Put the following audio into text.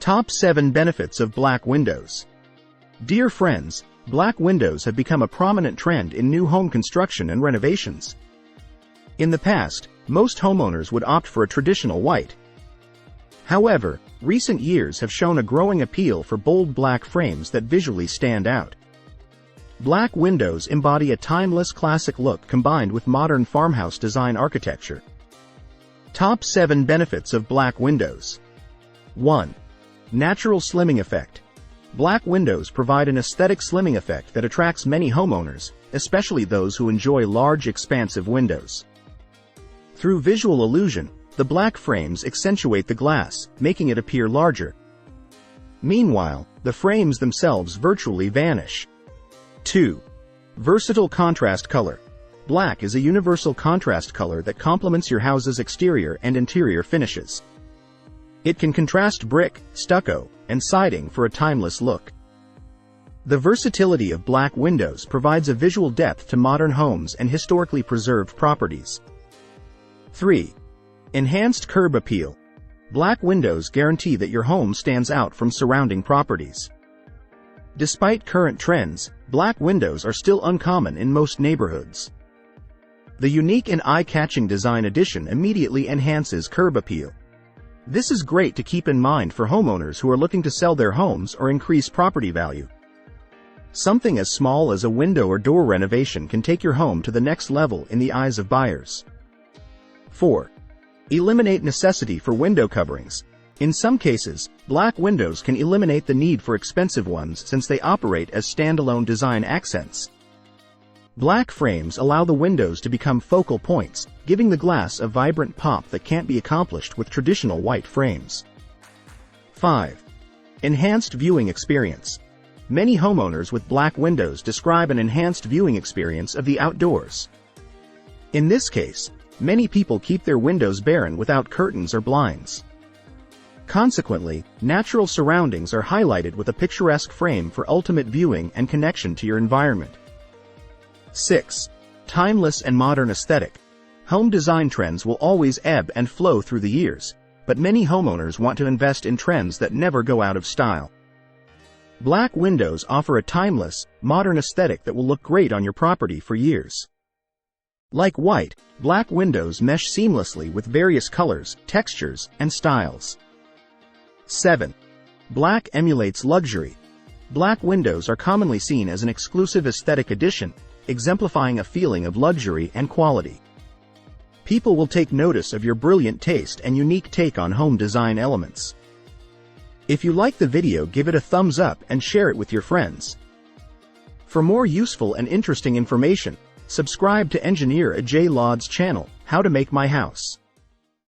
Top 7 Benefits of Black Windows. Dear friends, black windows have become a prominent trend in new home construction and renovations. In the past, most homeowners would opt for a traditional white. However, recent years have shown a growing appeal for bold black frames that visually stand out. Black windows embody a timeless classic look combined with modern farmhouse design architecture. Top 7 Benefits of Black Windows. 1. Natural slimming effect. Black windows provide an aesthetic slimming effect that attracts many homeowners, especially those who enjoy large, expansive windows. Through visual illusion, the black frames accentuate the glass, making it appear larger. Meanwhile, the frames themselves virtually vanish. 2. Versatile contrast color. Black is a universal contrast color that complements your house's exterior and interior finishes. It can contrast brick, stucco, and siding for a timeless look. The versatility of black windows provides a visual depth to modern homes and historically preserved properties. 3. Enhanced curb appeal. Black windows guarantee that your home stands out from surrounding properties. Despite current trends, black windows are still uncommon in most neighborhoods. The unique and eye-catching design addition immediately enhances curb appeal. This is great to keep in mind for homeowners who are looking to sell their homes or increase property value. Something as small as a window or door renovation can take your home to the next level in the eyes of buyers. 4. Eliminate necessity for window coverings. In some cases, black windows can eliminate the need for expensive ones since they operate as standalone design accents. Black frames allow the windows to become focal points, giving the glass a vibrant pop that can't be accomplished with traditional white frames. 5. Enhanced viewing experience. Many homeowners with black windows describe an enhanced viewing experience of the outdoors. In this case, many people keep their windows barren without curtains or blinds. Consequently, natural surroundings are highlighted with a picturesque frame for ultimate viewing and connection to your environment. 6. Timeless and modern aesthetic. Home design trends will always ebb and flow through the years, but many homeowners want to invest in trends that never go out of style. Black windows offer a timeless, modern aesthetic that will look great on your property for years. Like white, black windows mesh seamlessly with various colors, textures, and styles. 7. Black emulates luxury. Black windows are commonly seen as an exclusive aesthetic addition, exemplifying a feeling of luxury and quality. People will take notice of your brilliant taste and unique take on home design elements. If you like the video, give it a thumbs up and share it with your friends. For more useful and interesting information, subscribe to Engineer Ajay Lod's channel, How to Make My House.